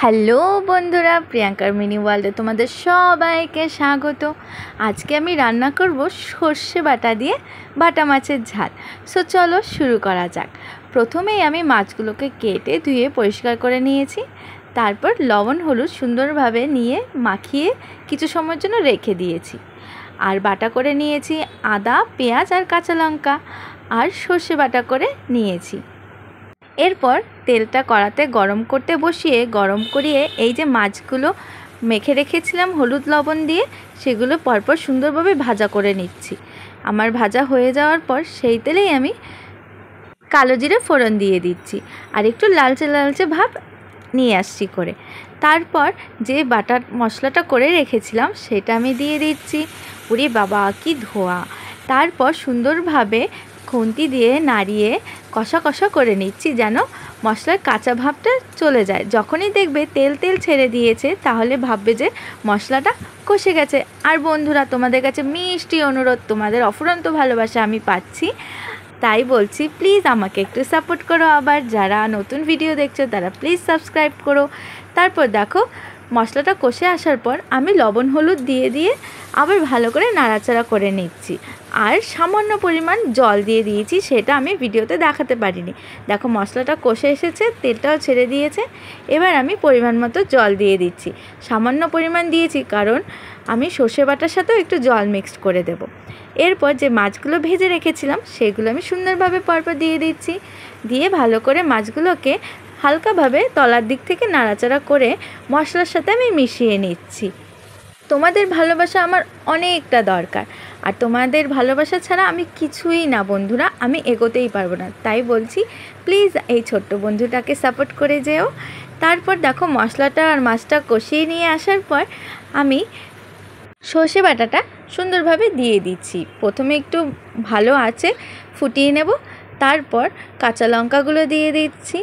Hello বন্ধুরা, প্রিয়াঙ্কার mini ওয়ার্ল্ডে তোমাদের সবাইকে স্বাগত। আজকে আমি রান্না করব সর্ষে বাটা দিয়ে বাটা মাছের ঝাল। সো চলো শুরু করা যাক। প্রথমেই আমি মাছগুলোকে কেটে ধুয়ে পরিষ্কার করে নিয়েছি। তারপর লবণ হলুদ সুন্দরভাবে নিয়ে মাখিয়ে কিছু সময়ের জন্য রেখে দিয়েছি। আর বাটা করে নিয়েছি আদা, পেঁয়াজ আর কাঁচা লঙ্কা, আর সর্ষে বাটা করে নিয়েছি। এরপর তেলটা কড়াতে গরম করতে বসিয়ে গরম করিয়ে এই যে মাছগুলো মেখে রেখেছিলাম হলুদ লবণ দিয়ে, সেগুলো পরপর সুন্দরভাবে ভাজা করে নিচ্ছি। আমার ভাজা হয়ে যাওয়ার পর সেই তেলেই আমি কালো জিরে ফোড়ন দিয়ে দিচ্ছি আর একটু লালচে লালচে ভাব নিয়ে আসছি করে। তারপর যে বাটার মশলাটা করে রেখেছিলাম সেটা আমি দিয়ে দিচ্ছি। ওরে বাবা কি ধোয়া! তারপর সুন্দরভাবে খুন্তি দিয়ে নাড়িয়ে কষা কষা করে নিচ্ছি যেন মশলার কাঁচা ভাবটা চলে যায়। যখনই দেখবে তেল তেল ছেড়ে দিয়েছে তাহলে ভাববে যে মশলাটা কষে গেছে। আর বন্ধুরা, তোমাদের কাছে মিষ্টি অনুরোধ, তোমাদের অফুরন্ত ভালোবাসা আমি পাচ্ছি, তাই বলছি প্লিজ আমাকে একটু সাপোর্ট করো। আবার যারা নতুন ভিডিও দেখছো তারা প্লিজ সাবস্ক্রাইব করো। তারপর দেখো মশলাটা কষে আসার পর আমি লবণ হলুদ দিয়ে আবার ভালো করে নাড়াচাড়া করে নিচ্ছি। আর সামান্য পরিমাণ জল দিয়ে দিয়েছি, সেটা আমি ভিডিওতে দেখাতে পারিনি। দেখো মশলাটা কষে এসেছে, তেলটাও ছেড়ে দিয়েছে। এবার আমি পরিমাণ মতো জল দিয়ে দিচ্ছি। সামান্য পরিমাণ দিয়েছি কারণ আমি সর্ষে বাটার সাথেও একটু জল মিক্সড করে দেব। এরপর যে মাছগুলো ভেজে রেখেছিলাম সেগুলো আমি সুন্দরভাবে পরপর দিয়ে দিচ্ছি। দিয়ে ভালো করে মাছগুলোকে হালকাভাবে তলার দিক থেকে নাড়াচাড়া করে মশলার সাথে আমি মিশিয়ে নিচ্ছি। তোমাদের ভালোবাসা আমার অনেকটা দরকার, আর তোমাদের ভালোবাসা ছাড়া আমি কিছুই না বন্ধুরা, আমি এগোতেই পারবো না। তাই বলছি প্লিজ এই ছোট্ট বন্ধুটাকে সাপোর্ট করে যেও। তারপর দেখো মশলাটা আর মাছটা কষিয়ে নিয়ে আসার পর আমি সর্ষে বাটাটা সুন্দরভাবে দিয়ে দিচ্ছি। প্রথমে একটু ভালো আঁচে ফুটিয়ে নেব, তারপর কাঁচা লঙ্কাগুলো দিয়ে দিচ্ছি।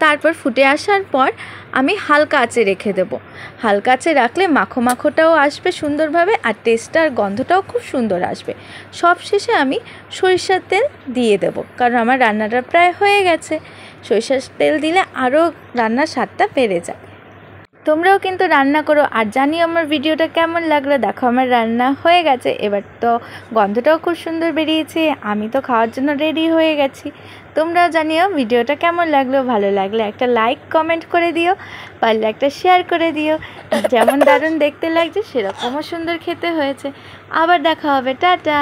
তারপর ফুটে আসার পর আমি হালকা আঁচে রেখে দেব। হালকা আঁচে রাখলে মাখো মাখোটাও আসবে সুন্দরভাবে, আর টেস্টটা আর গন্ধটাও খুব সুন্দর আসবে। সব শেষে আমি সরিষার তেল দিয়ে দেব, কারণ আমার রান্নাটা প্রায় হয়ে গেছে। সরিষার তেল দিলে আরও রান্নার স্বাদটা বেড়ে যায়। তোমরাও কিন্তু রান্না করো আর জানিও আমার ভিডিওটা কেমন লাগলো। দেখো আমার রান্না হয়ে গেছে, এবার তো গন্ধটাও খুব সুন্দর বেরিয়েছে। আমি তো খাওয়ার জন্য রেডি হয়ে গেছি। তোমরাও জানিও ভিডিওটা কেমন লাগলো। ভালো লাগলে একটা লাইক কমেন্ট করে দিও, পারলে একটা শেয়ার করে দিও। যেমন দারুণ দেখতে লাগছে সেরকমও সুন্দর খেতে হয়েছে। আবার দেখা হবে, টাটা।